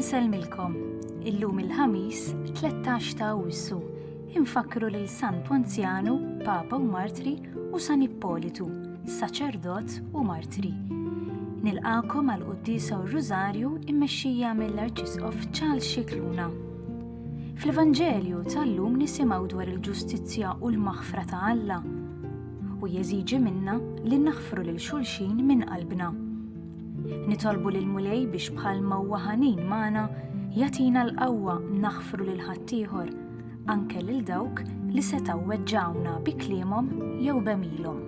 Inselmilkom, illum il-ħamis 13 ta' Awwissu, infakru lil San Ponzjanu, Papa u Martri u San Ippolitu, saċerdot u martri. Nilqakom għal Quddiesa u Rużarju immexxija mill-Arċisqof tal-Arċisqof. Fl-Evanġelju tal-lum nisimgħu dwar il-ġustizzja u l-maħfra ta' Alla u jeżiġi minna li naħfru lil xulxin minn qalbna. Nitolbu lil Mulej biex bħalma huwa ħanin magħna jagħtina l-qawwa naħfru lil ħaddieħor anke lil dawk li setgħu weġġawna bi kliemhom jew b'għemilhom.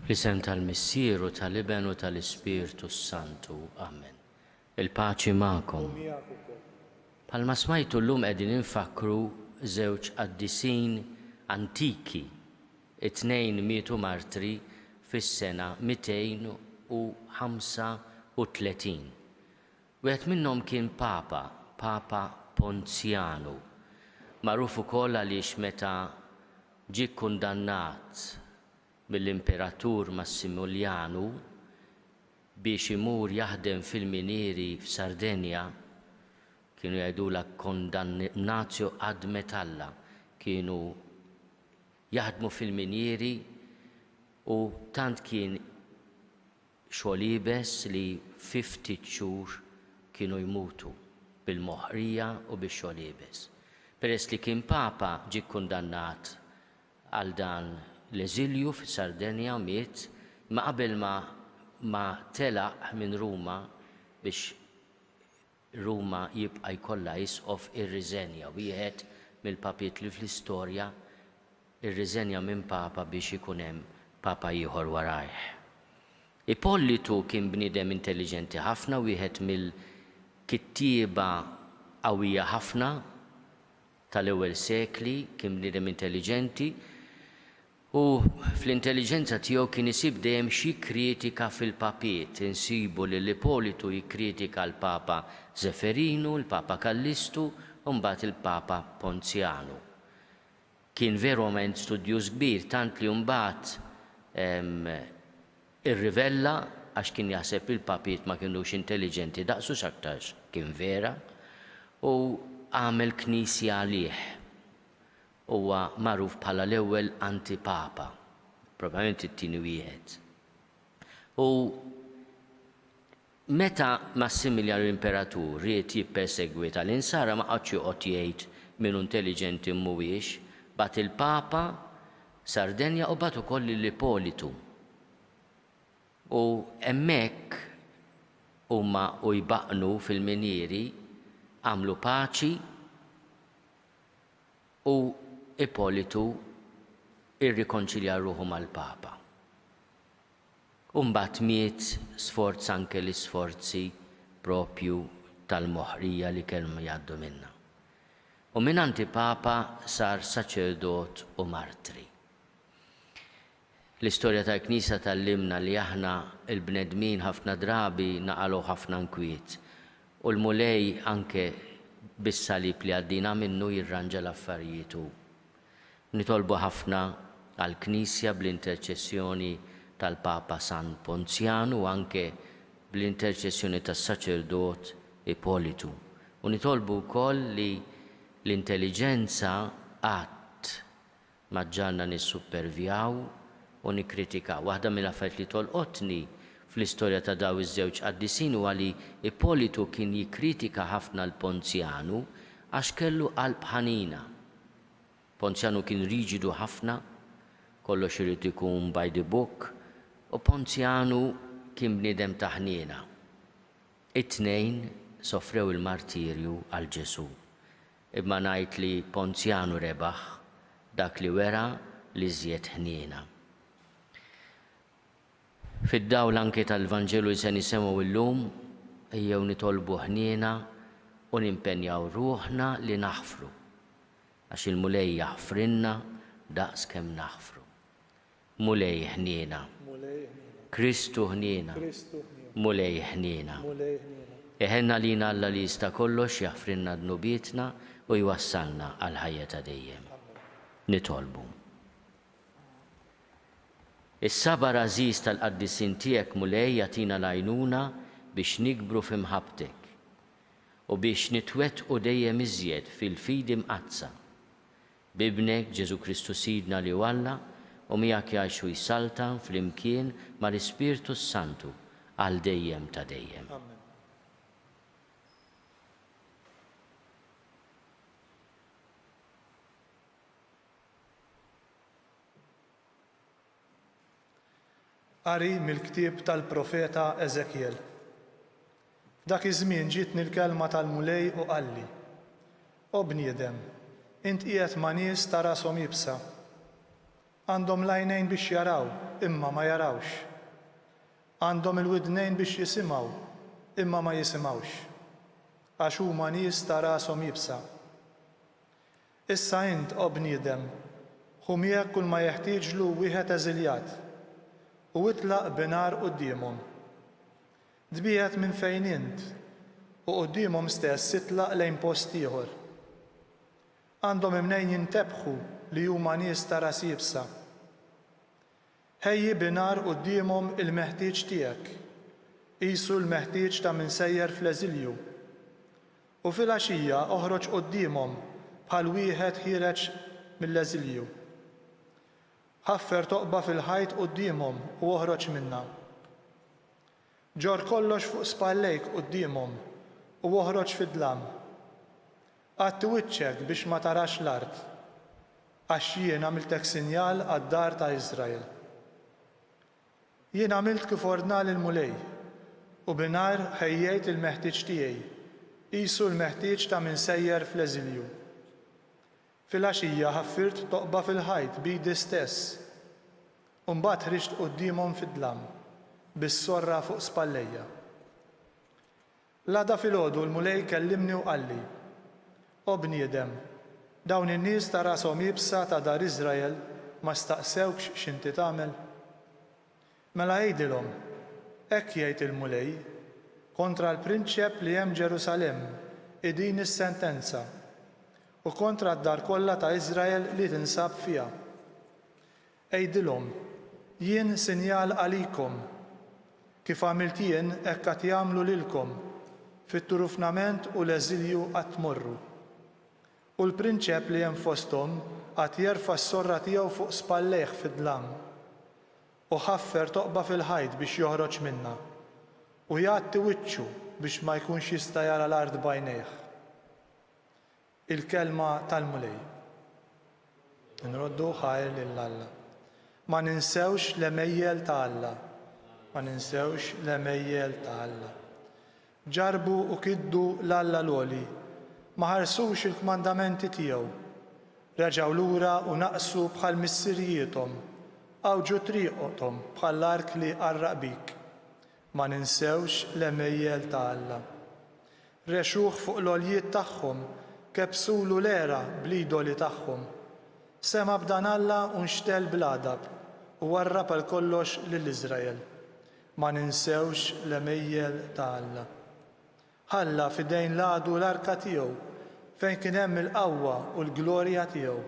Fl-isem tal-Missieru, tal-Ibnu, tal-Ispiritu Santu. Amen. Il-paċi magħkom. Bħalma smajtu llum qegħdin infakru żewġ qaddisin antiki, it-tnejn mietu martri fis-sena 235. Wieħed minnhom kien Papa Ponzjanu, magħruf ukoll għaliex meta ġie kkundannat mill-Imperatur Massimilianu biex imur jaħdem fil-minieri f'Sardenja, kienu jgħidula kondannatio ad metalla, kienu jaħdmu fil-minieri u tant kien xogħol ibes li 50 xhur kienu jmutu bil-moħħrija u bix-xogħol ibes. Peress li kien Papa ġie kkundannat għal dan l-eżilju fis-Sardenja miet, ma qabel ma telaq minn Ruma biex Ruma jibqa' jkollha jisqof irriżenja. Wieħed mill-papiet li fl-istorja irriżenja minn Papa biex ikun hemm Papa ieħor warajh. Ippolitu kien bniedem intelligenti ħafna, wieħed mill-kittieba qawwija ħafna tal-ewwel sekli, kien bniedem intelligenti. U fl-intelligenza tiegħu kien isib dejjem xi kritika fil-papiet. Insibu li Ippolitu jikkritika l-Papa Zeferinu, l-Papa Kallistu u mbagħad il-Papa Ponzjanu. Kien verament studjuż kbir, tant li mbagħad irrivella għax kien jaħseb il-papiet ma kinux intelligenti daqsu x'aktarx kien vera u għamel knisja għalih. Huwa magħruf bħala l-ewwel antipapa, probabbilment it-tieni wieħed. U meta Massimilianu l-Imperatur ried jippersegwi tal-insara ma qadx joqgħod jgħid min intelligenti mhuwiex, bagħad il-Papa Sardenja u bagħad ukoll l-Ippolitu. U hemmhekk huma u jbaqnu fil-minieri għamlu paċi u Ippolitu irrikonċilja ruħu mal-Papa. Mbagħad miet sforz anke l-isforzi propju tal-moħħrija li kellu jgħaddu minnha. U mingħand Papa sar saċerdot u martri. L-istorja tal-Knisja tallimna li aħna il-bnedmin ħafna drabi naqalgħu ħafna nkwiet u l-Mulej anke bis-salib li għaddina minnu jirranġa l-affarijiet. Nitolbu ħafna għall-Knisja bl-interċessjoni tal-Papa San Ponzjanu u anke bl-interċessjoni tas-saċerdot Ippolitu. U nitolbu wkoll li l-intelligenza qatt ma ġġalna nissuppervjaw u nikkritikaw. Waħda mill-affarijiet li tolqotni fl-istorja ta' daw iż-żewġ qaddisin huwa li Ippolitu kien jikkritika ħafna l-Ponzjanu għax kellu qalb ħanina. Ponzjanu kien riġidu ħafna, kollox irid ikun by the book, u Ponzjanu kien bniedem ta' ħniena. It-tnejn sofrew il-martirju għal Ġesu. Imma ngħid li Ponzjanu rebaħ dak li wera li żjed ħniena. Fid-dawl anke tal-Vanġelu li se nisimgħu llum ejjew nitolbu ħniena u nimpenjaw ruħna li naħfru, għax il-mulej jaħfrinna daqs kemm naħfru. Mulej ħniena, Kristu ħniena, mulej ħniena. Eħenna lina Alla li jista' kollox jaħfrinna dnubietna u jwassalna għal ħajja ta' dejjem. Nitolbu. Is-sabar għażiż tal-qaddisin tiegħek mulej jagħtina l-għajnuna biex nikbru f'imħabbtek u biex nitwettqu dejjem iżjed fil-fidi mqazza b'ibnek Ġesu Kristu Sidna li Alla u miegħek jgħixu jsaltan flimkien mal-Ispirtu Santu għal dejjem ta' dejjem. Qari mill-ktieb tal-profeta Eżekjel. F'dak iż-żmien ġietni l-kelma tal-mulej u qalli: O bniedem, int qiegħed ma' nies ta' rashom jibsa. Għandhom l-għajnejn biex jaraw, imma ma jarawx. Għandhom il-widnejn biex jisimgħu, imma ma jisimgħux. Għax huma nies ta' rashom jibsa. Issa int, o bniedem, ħu miegħek kull ma jeħtieġlu wieħed eżiljat u itlaq binar qudiemhom. Dbiegħed minn fejn int u qudiemhom stess itlaq lejn post ieħor. Għandhom imnejn jintebħu li huma nies ta' ras jibsa. Ħejji binar qudiemhom il-meħtieġ tiegħek, qisu l-meħtieġ ta' min sejjer fl-eżilju. U fil-għaxija oħroġ qudiemhom bħal wieħed ħireġ mill-eżilju. Ħaffer toqba fil-ħajt qudiemhom u oħroġ minnha. Ġor kollox fuq spallejk qudiemhom u oħroġ fid-dlam. Għatti wiċċek biex ma tarax l-art, għax jien għamiltek sinjal għad-dar ta' Iżrael. Jien għamilt kif ordna lill-mulej u binar ħejjejt il-meħtieġ tiegħi, qisu l-meħtieġ ta' min sejjer fl-eżilju. Fil-għaxija ħaffirt toqba fil-ħajt b'idi stess u mbagħad ħriġt qudiemhom fid-dlam bis-sorra fuq spallejja. L-għada filgħodu l-mulej kellimni u qalli: O bniedem, dawn in-nies ta' rashom jibsa ta' dar Iżrael ma staqsewkx x'inti tagħmel? Mela jgħidilhom, hekk jgħid il-mulej, kontra l-prinċep li hemm Ġerusalemm din is-sentenza u kontra d-dar kollha ta' Iżrael li tinsab fiha. Ejdilhom, jien sinjal għalikom, kif għamilt jien hekk qed jagħmlu lilkom fit-turufnament u l-eżilju qatt tmorru. U l-prinċep li hemm fosthom qatt jerfa' s-sorra tiegħu fuq spallejh fid-dlam u ħaffer toqba fil-ħajt biex joħroġ minnha u jgħatti wiċċu biex ma jkunx jista' jara l-art b'għajnejh. Il-kelma tal-mulej. Nroddu ħajr lill-Alla. Ma ninsewx l-emejjel ta' Alla. Ma ninsewx l-emejjel ta' Alla. Ġarbu u kiddu l-Alla l-oli. Ma ħarsux il-kmandamenti tiegħu. Reġgħu lura u naqsu bħal missirjietom, awġu triqothom bħal l-ark li qarraq bik. Ma ninsewx l-emejjel ta' Alla. Rexuh fuq l-oljiet tagħhom, kebsulu l-era bl-idoli tagħhom. Sema b'dan Alla u nxtel bl-adab u warrab għal kollox lill-Iżrael. Ma ninsewx l-emejjel ta' Alla. Ħalla fidejn l-għadu l-arka tiegħu fejn kien hemm il-qawwa u l-glorja tiegħu.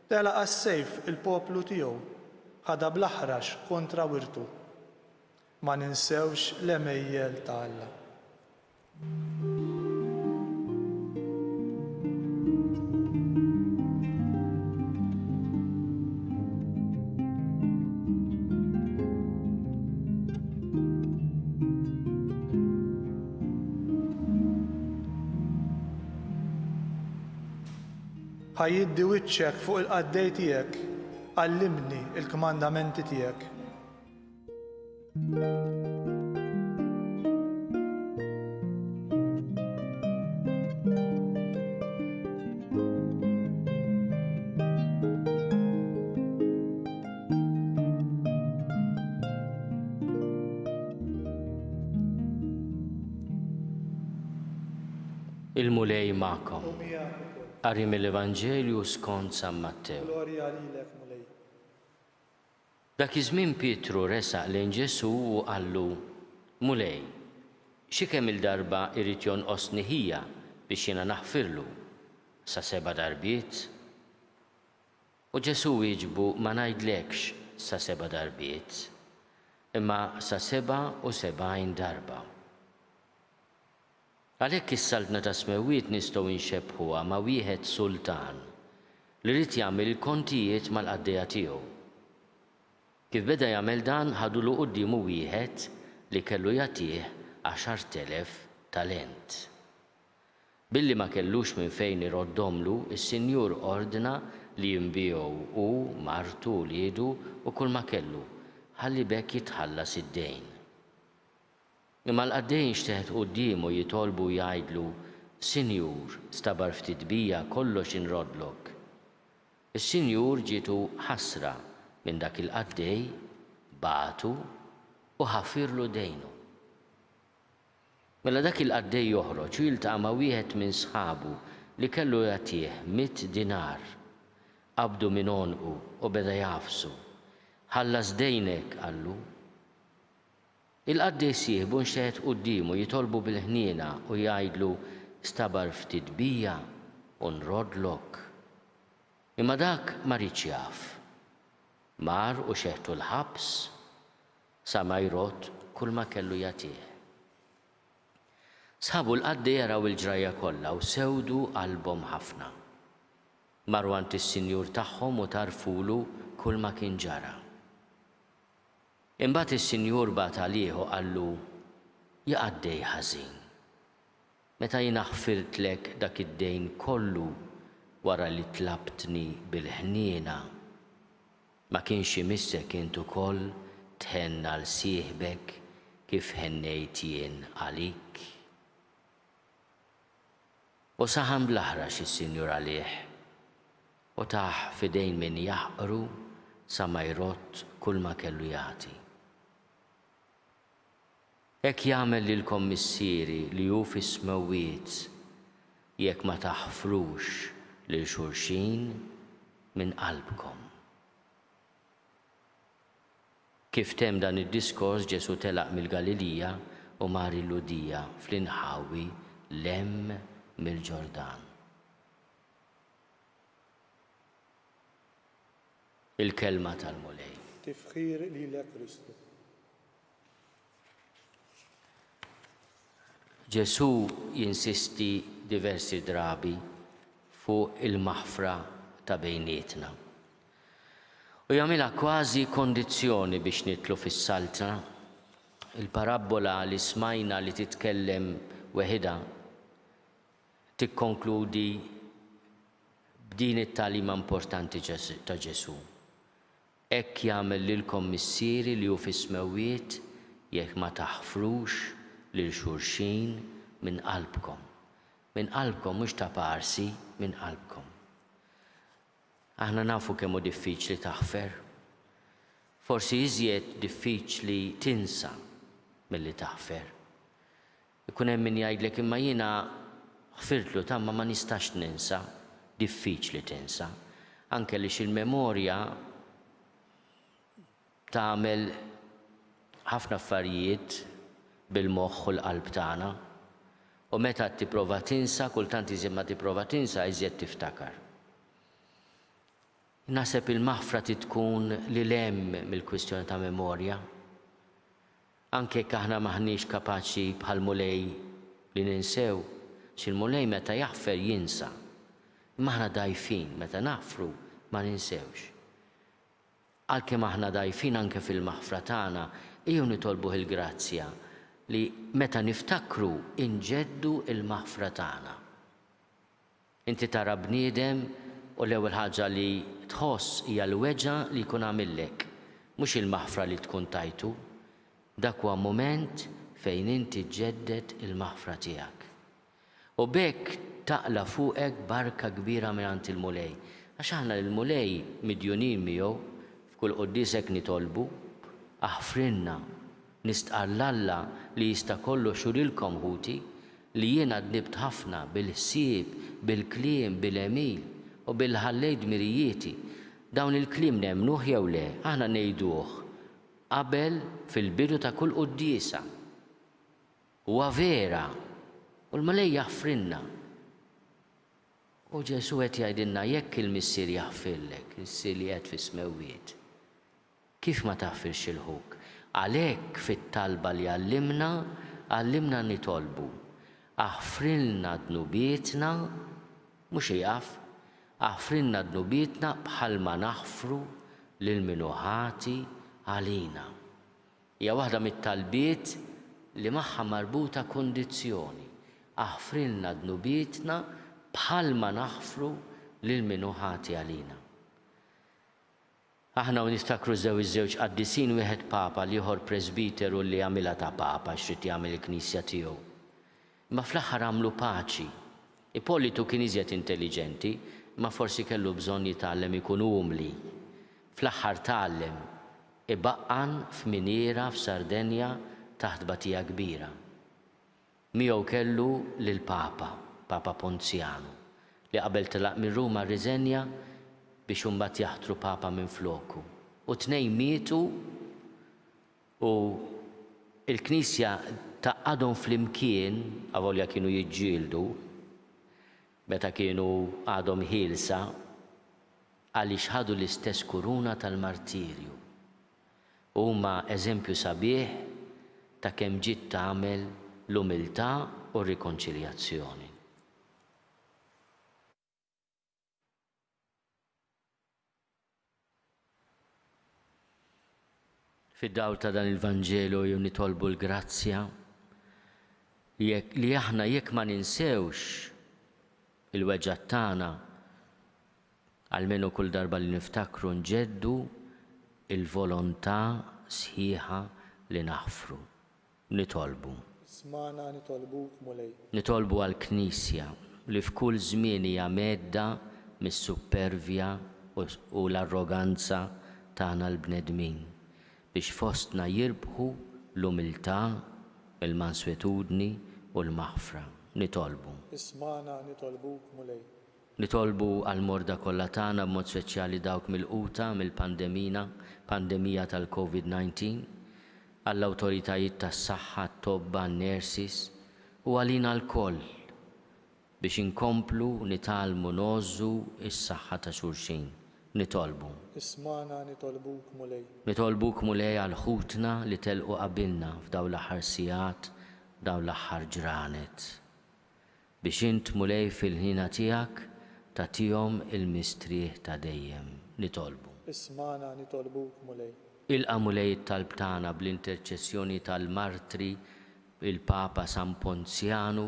Telaq għas-sejf il-poplu tiegħu, ħada bl-aħrax kontra wirtu. Ma ninsewx l-emejjel ta' Alla. Ħajjiddi wiċċek fuq il-qaddej tiegħek, għallimni il-kmandamenti tiegħek. Il-mulej ma'kom. Qari mill-Evanġelju skont San Mattew. Glorja lilek mulej. Dak iż-żmien Pietru resaq lejn Ġesu u qallu: Mulej, xi kemm il-darba irid jonqosni ħija biex jiena naħfirlu? Sa 7 darbiet? U Ġesu wieġbu: ma ngħidlekx sa 7 darbiet, imma sa 77 darba. Għalhekk is-saltna ta' smewwiet nistgħu nxebbħuha ma' wieħed sultan li rid jagħmel il-kontijiet mal-qaddejja tiegħu. Kif beda jagħmel dan ħadulu qudiemu wieħed li kellu jagħtih 10,000 talent. Billi ma kellux minn fejn iroddhomlu, is-Sinjur ordna li jinbigħu hu, martu, wliedu u kull ma kellu, ħalli bekk jitħallas id-dejn. Imma l-qaddejn xteħed qudiemu jitolbu jgħidlu: Sinjur, stabar ftit bija kollox inrodlok. Is-Sinjur ġietu ħasra minn dak il-qaddej, batu u ħafirlu dejnu. Mela dak il-qaddej joħroġ u jiltaqa' ma' wieħed minn sħabu li kellu jagħtih 100 dinar. Qabdu minn onqu u beda jafsu. Ħallas dejnek, qallu. Il-qaddej sieħbu nxeħed qudiemu jitolbu bil-ħniena u jgħidlu: stabar ftit bija u nrodlok. Imma dak ma ridx jaf. Mar u xeħtu l-ħabs sa ma jrod kull ma kellu jagħtih. Sħabu l-qaddej jaraw il-ġrajja kollha u sewdu qalbhom ħafna. Marru għand is-Sinjur tagħhom u tarfulu kull ma kien ġara. Imbagħad is-Sinjur bagħat għalih u qallu: ja qaddej ħażin, meta jien ħfirtlek dak id-dejn kollu wara li tlabtni bil-ħniena, ma kienx imissek int ukoll tħenna l sieħbek kif ħennejt jien għalik? U saħan bl-aħrax is-Sinjur għalih u taħ fidejn min jaħqru sa ma jrott kull ma kellu jagħti. Hekk jagħmel lilkom missieri li hu fis-smewwiet jekk ma taħfrux lil xulxin minn qalbkom. Kif temm dan id-diskors Ġesu telaq mill-Galilija u mar il-Ludija fl-inħawi lemm mill-Ġordan. Il-kelma tal-mulej. Tifħir lilek Kristu. Ġesu jinsisti diversi drabi fuq il-maħfra ta' bejnietna. U jagħmilha kważi kondizzjoni biex nitlu fis-saltna. Il-parabola li smajna li titkellem weħida tikkonkludi b'din it-tagħlima importanti ta' Ġesu. Hekk jagħmel lilkom missieri li hu fis-smewwiet jekk ma taħfrux lil xulxin minn qalbkom. Minn qalbkom mhux ta' parsi, minn qalbkom. Aħna nafu kemm hu diffiċli taħfer. Forsi iżjed diffiċli tinsa milli taħfer. Ikun hemm min jgħidlek imma jiena ħfirtlu tamma ma nistax ninsa, diffiċli tinsa. Anke li il-memorja tagħmel ħafna affarijiet bil-moħħ u l-qalb tagħna. U meta tipprova tinsa, kultant iżjed ma tipprova tinsa, iżjed tiftakar. Naħseb il-maħfra tkun li hemm mill-kwistjoni ta' memorja. Anke jekk aħna maħniex kapaċi bħal mulej li ninsew, x'il-mulej meta jaħfer jinsa. Imma aħna dgħajfin, meta naħfru ma ninsewx. Għalkemm aħna dgħajfin anke fil-maħfra tagħna, ejjew nitolbuh il-grazzja li meta niftakru inġeddu il-maħfra tagħna. Inti tara bniedem u l-ewwel ħaġa li tħoss hija l-weġa li jkun għamillek, mhux il-maħfra li tkun tajtu. Dak huwa mument fejn inti tġedded il-maħfra tiegħek. U bekk taqla fuqek barka kbira mingħand il-mulej. Għax aħna l-mulej midjunin miegħu f'kull quddiesek nitolbu, aħfrinna nistqar l-Alla li jista' kollu xurilkom ħuti li jiena dnibt ħafna bil-ħsieb, bil-kliem, bil-emil u bil-ħallejt mirijieti. Dawn il-kliem nemnuh jew le, aħna ngħiduh qabel fil-bidu ta' kull Quddiesa. Huwa vera u l-Malej jaħfrinna. U Ġesu qed jgħidilna jekk il-missier jaħfirlek, il-missier li qed fis-smewwiet, kif ma taħfirx il-ħuk? Għalhekk fit-talba li għallimna nitolbu. Aħfrilna dnubietna, mhux jaqaf, aħfrilna dnubietna bħalma naħfru lil minuħati għalina. Hija waħda mit-talbiet li magħha marbuta kondizzjoni. Aħfrilna dnubietna bħalma naħfru lil minuħati għalina. Aħna niftakru iż-żewġ qaddisin, wieħed papa li ieħor presbiteru li għamilha ta' papa x'rid jagħmel il-Knisja tiegħu. Ma fl-aħħar għamlu paċi. Ippolitu kien iżjed intelligenti, ma forsi kellu bżonn jitgħallem ikun umli. Fl-aħħar tgħallem ibaqqan f'miniera f'Sardenja taħt batija kbira. Miegħu kellu lil Papa Ponzjanu, li qabel telaq minn Ruma rriżenja biex imbagħad jaħtru Papa minn floku. U tnejn mietu u il-Knisja taqadhom flimkien, għavolja kienu jiġġieldu, meta kienu għadhom ħielsa, għaliex ħadu l-istess kuruna tal-martirju. Huma eżempju sabiħ ta' kemm ġiet tagħmel l-umiltà u r-rikonċiljazzjoni. Fid-dawl ta' dan il-Vanġelu jew nitolbu l-grazzja li aħna jekk ma ninsewx il-weġġat tagħna għalmenu kull darba li niftakru nġeddu il-volontà sħiħa li naħfru. Nitolbu. Smana nitolbuk Mulej. Nitolbu għall-Knisja li f'kull żmien hija medda mis-supervja u l-arroganza tagħna l-bnedmin biex fostna jirbħu l-umiltà, il-manswetudni u l-maħfra. Nitolbu. Ismana nitolbuk Mulej. Nitolbu għal-morda kollha tagħna b'mod speċjali dawk mill-quta mill-pandemija tal-COVID-19, għall-awtoritajiet tas-saħħa, t-tobba, n-nurses u għalina l-koll biex inkomplu nitgħallmu nogħżu s-saħħa ta' xulxin. Nitolbu. Ismana nitolbuk Mulej. Nitolbuk Mulej għal ħutna li telqu qabilna f'dawn l-aħħar sigħat, dawn l-aħħar ġranet. Biex int Mulej fil-ħina tiegħek tagħtihom il-mistrieħ ta' dejjem. Nitolbu. Ismana nitolbuk Mulej. Ilqa' Mulej it-talb tagħna bl-interċessjoni tal-martri il-Papa San Ponzjanu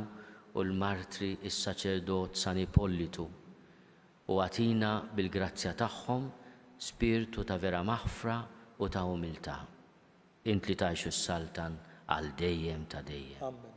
u l-martri is-Saċerdot San Ippolitu u għatina bil-grazzja tagħhom spiritu ta' vera maħfra u ta' umiltà. Int li tgħixu s-Saltan għal dejjem ta' dejjem. Amen.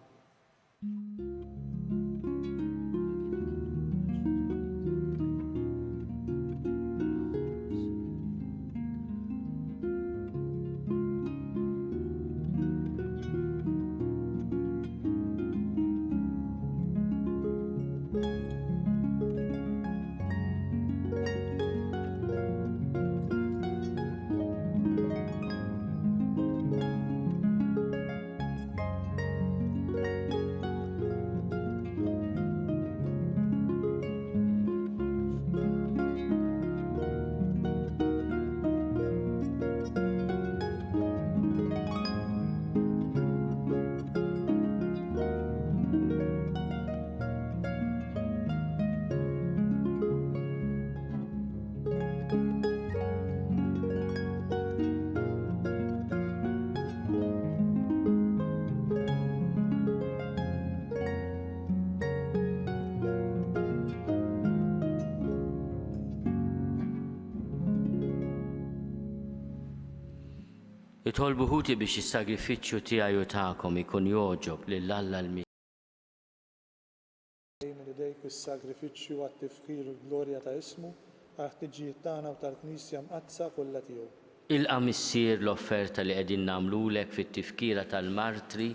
Nitolbu ħuti biex is-sagrifiċċju tiegħi u tagħkom ikun joġob lil Alla l-Mid. Nidejk is-sagrifiċċju għat-tifkir u l-glorja ta' ismu għal-ħtiġijiet tagħna u tal-Knisja mqazza kollha tiegħu. Ilqa' missier l-offerta li qegħdin nagħmlulek fit-tifkira tal-martri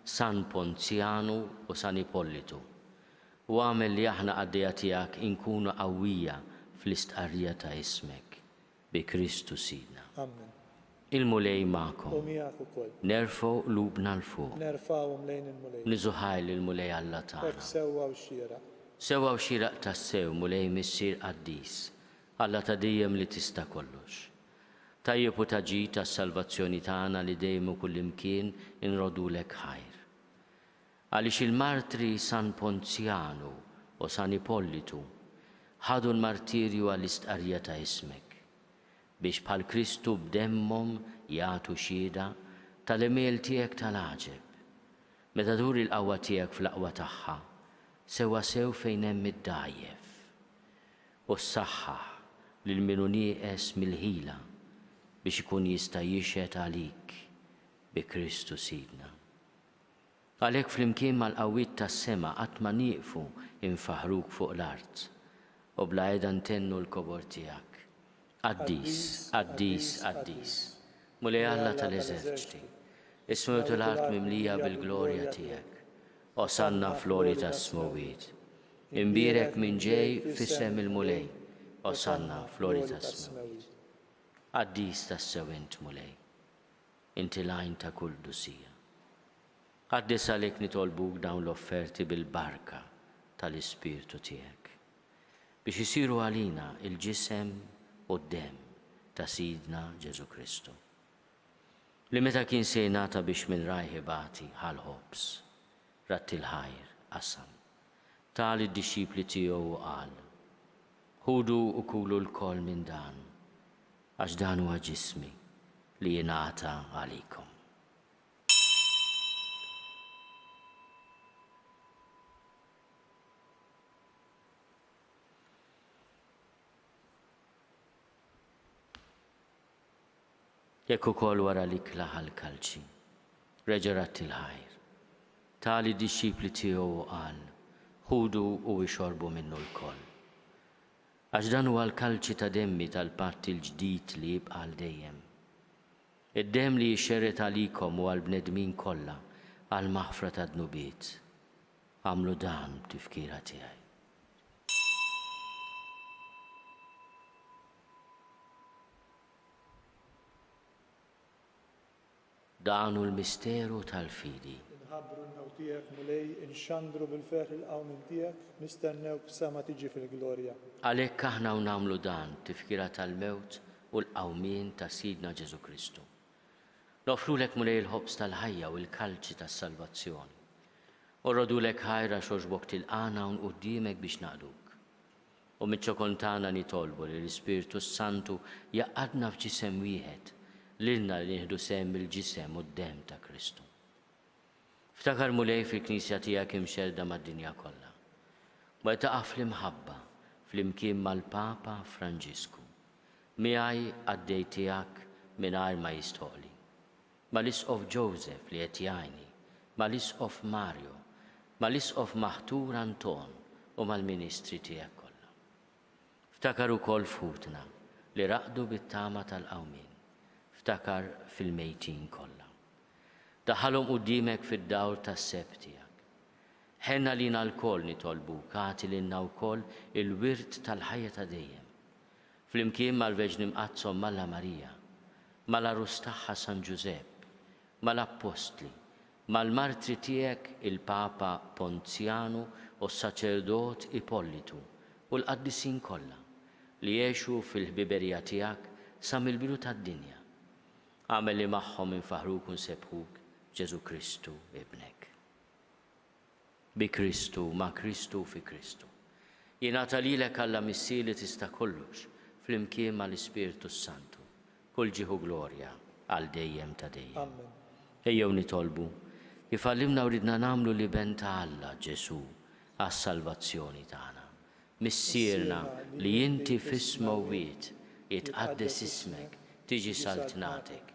San Ponzjanu u San Ippolitu. U għamel li aħna għaddejja tiegħek inkunu qawwija fl-istqarrija ta' ismek bi Kristu Sidna. Amen. Il-mulej ma'kom. U miegħek ukoll. Nerfgħu qlubna l-fuq. Nerfgħuhom lejn il-mulej. Niżuħaj lill-mulej Alla tagħna. Hekk sewwa u xieraq. Sewwa u xieraq tas-sew mulej missier Quddies, Alla ta' dejjem li tista' kollox. Tajjeb u taġi tas-salvazzjoni tagħna li dejjem u kullimkien inrodulek ħajr. Għaliex il-martri San Ponzjanu u San Ippolitu ħadu l-martirju għall-istqarrija ta' ismek biex bħal Kristu b'demmhom jagħtu xhieda tal-emel tiegħek tal-għaġeb. Meta dur il-qawwa tiegħek fl-aqwa tagħha, sewwa sew fejn hemm id-dgħajjef u ssaħħaħ lil min hu nieqes mill-ħila biex ikun jista' jixhed għalik bi Kristu Sidna. Għalhekk flimkien mal-qawwiet tas-sema qatt ma nieqfu infaħruk fuq l-art u bla qiegħda ntennu l-kobor tiegħek. Quddies, Quddies, Quddies, mulej Alla tal-eżerċiti, ismewtu l-art mimlija bil-glorja tiegħek, osanna fl-għoli tas-smowiet. Imbierek minn ġej f'isem il-mulej, osanna fl-għoli tas-smowiet. Quddies tas-sewint mulej, inti lajn ta' kull dusija. Quddiesa għalhekk nitolbuk dawn l-offerti bil-barka tal-Ispirtu tiegħek biex isiru għalina il-ġisem u d-demm ta' Sidna Ġesu Kristu. Li meta kien se jingħata biex minn rajħi bagħti ħal-ħobs, ratti l-ħajr qasam. Tal id-dixxipli tiegħu qal: ħudu u kulu l-koll minn dan, għax dan huwa ġismi li jingħata għalikom. Jekk ukoll wara l-ikla ħall-kalċi, reġa' ratti l-ħajr. Tali d-dixxipli tiegħu qal: ħudu u ixorbu minnu l-koll. Għax dan huwa l-kalċi ta' demmi tal-patt il-ġdid li jibqa' għal dejjem. Id-demm li jixxerret għalikom u għall-bnedmin kollha għal maħfra ta' dnubiet. Għamlu dan b'tifkira tiegħi. Dan hu l-misteru tal-fidi. Inħabbru n-naw tiegħek mulej, inxandru bil-ferħ il-qawmin tiegħek, nistennewk sama tiġi fil-glorja. Għalhekk aħna nagħmlu dan tifkira tal-mewt u l-qawmien ta' Sidna Ġesu Kristu. Nofrulek mulej il-ħobs tal-ħajja u l-kalċi tas-salvazzjoni. Orrodulek ħajra xoġbok tilqana un qudiemek biex naqduk. U miċ-ċokontana nitolbu li l-Ispirtu Santu jaqadna f'ġisem wieħed lilna li nieħdu sehem il-ġisem u d-demm ta' Kristu. Ftakar mulej fil-Knisja tiegħek imxerda mad-dinja kollha. Ma taqaf fl-imħabba flimkien mal-Papa Franġisku. Miegħi għaddej tiegħek mingħajr ma jistħoqli. Mal-Isqof Joseph li qed jgħinni, mal-Isqof Mario, mal-Isqof Maħtur Anton u mal-Ministri tiegħek kollha. Ftakar ukoll f'ħutna li raqdu bit-tama tal-qawmien. Ftakar fil-mejtin kollha. Daħalhom qudiemek fid-dawr tas-seb tiegħek. Ħenna lina l-koll nitolbuk agħti lilna wkoll il-wirt tal-ħajja ta' dejjem. Flimkien mal-Verġni Mqazzom Malla Marija, mal-Arus tagħha San Ġusepp, mal-Apostli, mal-martri tiegħek il-Papa Ponzjanu u s-Saċerdot Ippolitu u l-Qaddisin kollha li jgħixu fil-ħbiberija tiegħek sa mill-bidu tad-dinja. Għamel li magħhom infaħruk u nsebħuk Ġesu Kristu ibnek. Bi Kristu, ma' Kristu fi Kristu. Jingħata lilek Alla missir li tista' kollox flimkien mal-Ispirtu Santu. Kull ġieħu glorja għal dejjem ta' dejjem. Amen. Ejjew nitolbu kif għallimna u ridna nagħmlu li ben ta' Alla Ġesu għas-salvazzjoni tagħna. Missierna li inti fis-smowiet jitqaddes ismek tiġi saltnatek.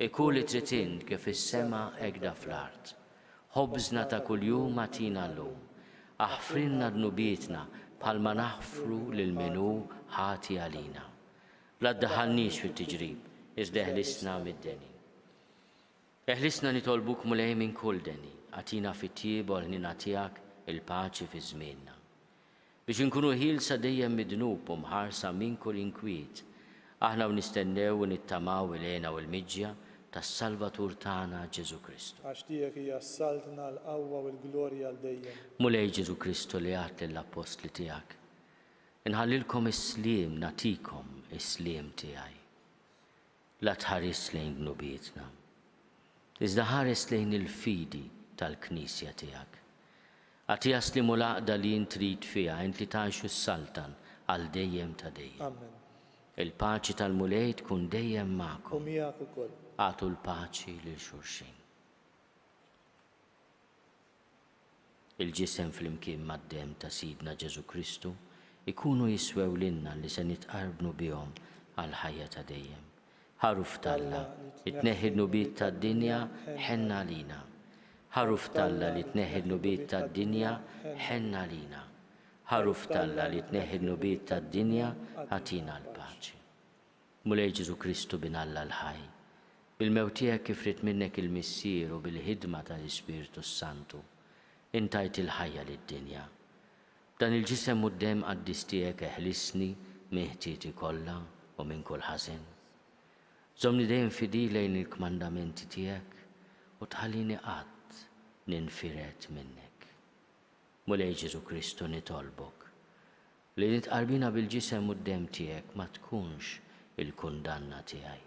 Ikun li tritin kif is-sema hekk fl-art. Ħobżna ta' kuljum atina llum. Aħfrinna dnubietna bħalma naħfru lil minhu ħati għalina. La ddaħħalniex fit-tiġrib, iżda eħlisna mid-deni. Eħlisna nitolbuk mulej minn kull deni, għatina fit-tieb u l-ħnina tiegħek il-paċi fi żmienna. Biex inkunu ħielsa dejjem midnub u mħarsa minn kull inkwiet, aħna nistennew u nittamaw il-għena u l-miġja tas-Salvatur tagħna Ġesu Kristu. Għax tiegħek hija s-saltna l-qawwa u l-glorja għal dejjem. Mulej Ġesu Kristu li għat lill-apostli tiegħek. Inħallilkom is-sliem natikom is-sliem tiegħi. La tħares lejn gnubietna. Iżda ħares lejn il-fidi tal-Knisja tiegħek. Għatija slimu laqda li intrid fiha int li tgħixu s-saltan għal dejjem ta' dejjem. Amen. Il-paċi tal-mulej tkun dejjem U magħkom. miegħek ukoll. Għatu l-paċi lil xulxin. Il-ġisem fl-imkien mad-dem ta' Sidna Ġesu Kristu ikunu jiswew lilna li se nitqarbnu bihom għal ħajja ta' dejjem. Ħaruf Talla li tneħħi n-nubiet tad-dinja ħenna lina. Ħaruf Talla li tneħħi n-nubiet tad-dinja ħenna lina. Ħaruf Talla li tneħħi n-nubiet tad-dinja ħatina l-paċi. Mulej Ġesu Kristu bin Alla l-ħaj. Bil-mewt tiegħek kif rid minnek il-missier u bil-ħidma tal-Ispiritu Santu, intajt il-ħajja lid-dinja. Dan il-ġisem u d-dem qaddis tiegħek eħlisni minn ħtieti kollha u minn kull ħażin. Żomni dejjem fidi lejn il-kmandamenti tiegħek u tħallini qatt ninfiret minnek. Mulej Ġesu Kristu nitolbok li nitqarbina bil-ġisem u d-dem tiegħek ma tkunx il-kundanna tiegħi.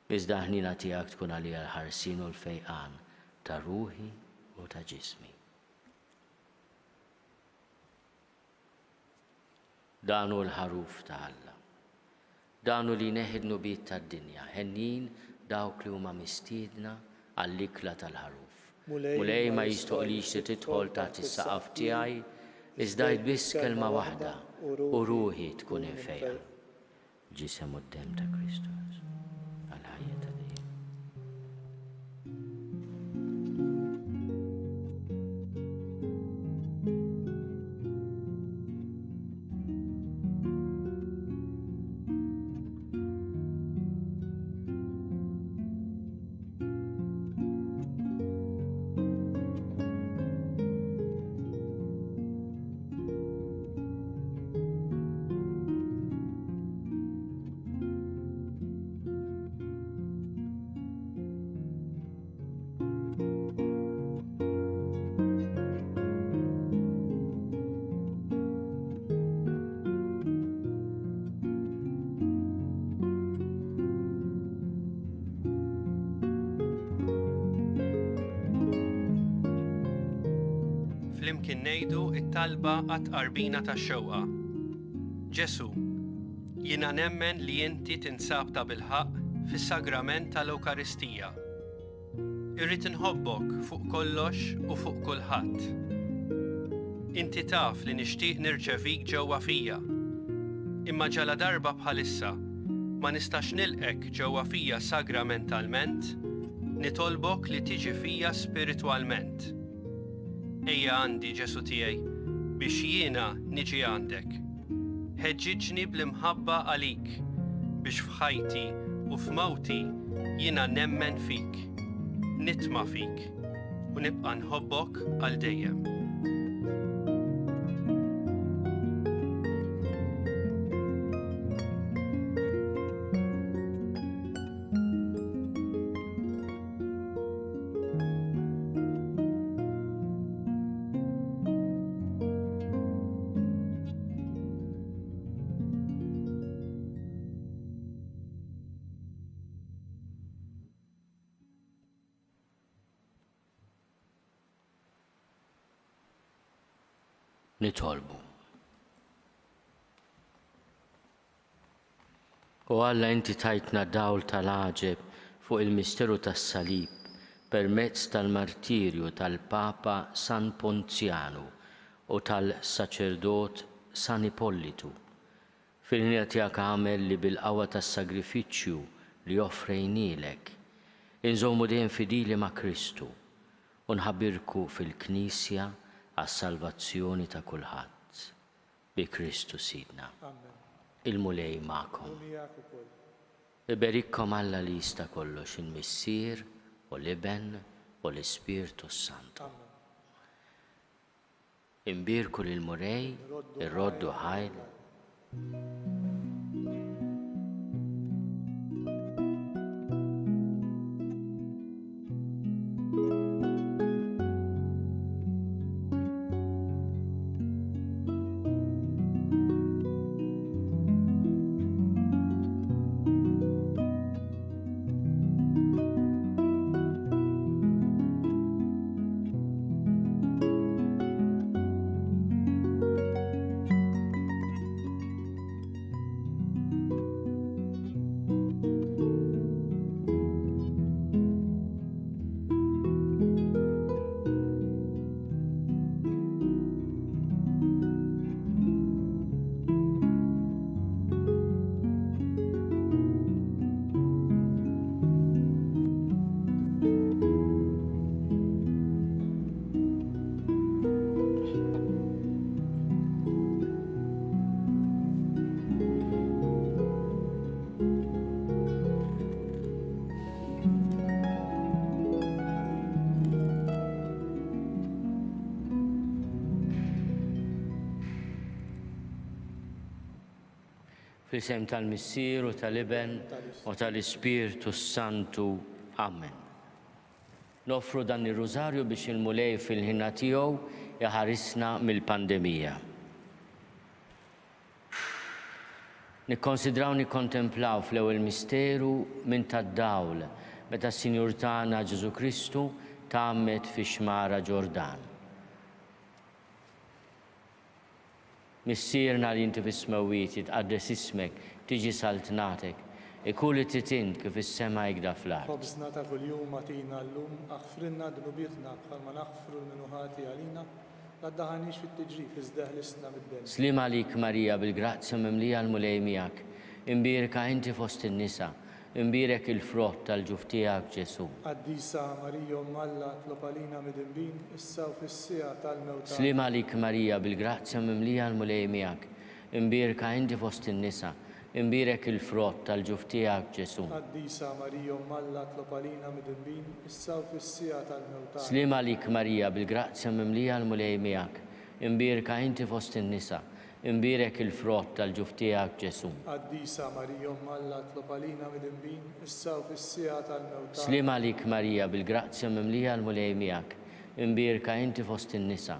Iżda ħnina tiegħek tkun għalija l-ħarsin u l-fejqan ta' ruħi u ta' ġismi. Danu l-ħaruf ta' Alla. Danu li neħid nubiet tad-dinja, ħennin dawk li huma mistiedna għall-ikla tal-ħaruf. Mulej ma jistoqlix li tidħol taħt is-saqaf tiegħi, iżda biss kelma waħda u ruħi tkun infejqa. Ġisem u d-dem ta' Kristu. Flimkien ngħidu t-talba għat-tqarbina tax-xewqa. Ġesu, jiena nemmen li inti tinsab ta' bil-ħaqq fis-sagrament tal-Ewkaristija. Irrid inħobbok fuq kollox u fuq kulħadd. Inti taf li nixtieq nirċevik ġewwa fija. Imma ġala darba bħalissa ma nistax nilqek ġewwa fija sagramentalment, nitolbok li tiġi fija spiritwalment. Ejja għandi Ġesu tiegħi biex jiena niġi għandek. Ħeġġiġni bl-imħabba għalik biex f'ħajti u f'mawti jiena nemmen fik, nitma' fik u nibqa' nħobbok għal dejjem. Nitolbu. U Alla inti tajtna dawl tal-għaġeb fuq il-misteru tas-salib permezz tal-martirju tal-Papa San Ponzjanu u tal-Saċerdot San Ippolitu. Fil-ħnija tiegħek għamel li bil-qawwa tas-sagrifiċċju li offrejnielek inżommu dejjem fidili ma' Kristu u nħabbirku fil-Knisja għas-salvazzjoni ta' kulħadd bi Kristu Sidna. Il-mulej magħkom. Iberikkom Alla li jista' kollox il-missier u l-iben u u l-Ispirtu Santu. Imbirku lil murej, irroddu ħajl. Fl-isem tal-Missier u tal-Iben u tal-Ispirtu Santu. Amen. Nofru dan ir-Rużarju biex il-mulej fil-ħina tiegħu jaħarisna mill-pandemija. Nikkonsidraw nikkontemplaw fl-ewwel misteru minn tad-dawl meta s-Sinjur tagħna Ġesu Kristu tgħammet fix-xmara Ġordan. Missierna li inti fis-smewwiet jitqaddes ismek, tiġi saltnatek, ikun li titint kif is-sema jgda fl-art. Ħobżna ta' kuljum agħtina llum, aħfrilna dnubietna bħalma naħfru l-minuħati għalina, la ddaħħalniex fit-tiġrif iżda ħlisna mid-denja. Slim għalik Marija bil-grazzja mimlija l-mulej miegħek, imbierka inti fost in-nisa, imbierek il-frott tal-ġuf tiegħek Ġesu. Quddiesa Marija Umm Alla tlob għalina mid-inbin, issa u fis-sija tal-mewt. Slim għalik Marija bil-grazzja mimlija l-mulej miegħek, imbierka inti fost in-nisa, imbierek il-frott tal-ġuf tiegħek Ġesu. Quddiesa Marija Umm Alla tlob għalina mid-inbin, issa u fis-sija tal-mewt. Slim għalik Marija bil-grazzja mimlija l-mulej miegħek, imbierka inti fost in-nisa, imbierek il-frott tal-ġuf tiegħek Ġesu. Quddiesa Marija Umm Alla tlob għalina mid-inbin, issa u fis-sija tal-mewt. Slim għalik Marija bil-grazzja mimlija l-mulej miegħek, imbierka inti fost in-nisa,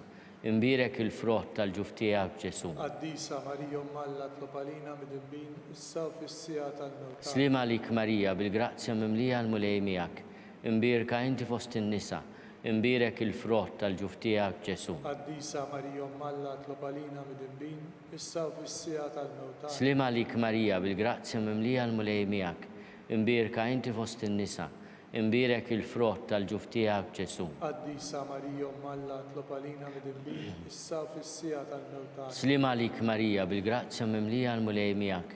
imbierek il-frott tal-ġuf tiegħek Ġesu. Quddiesa Marija Umm Alla tlob għalina mid-inbin, issa u fis-sija tal-mewt. Slim għalik Marija bil-grazzja mimlija l-mulej miegħek, imbierka inti fost in-nisa, imbierek il-frott tal-ġuf tiegħek Ġesu. Quddiesa Marija Umm Alla tlob għalina mid-inbin, issa u fis-sija tal-mewt. Slim għalik Marija bil-grazzja mimlija l-mulej miegħek, imbierka inti fost in-nisa, imbierek il-frott tal-ġuf tiegħek Ġesu. Quddiesa Marija Umm Alla tlob għalina mid-inbin, issa u fis-sija tal-mewt. Slim għalik Marija bil-grazzja mimlija l-mulej miegħek,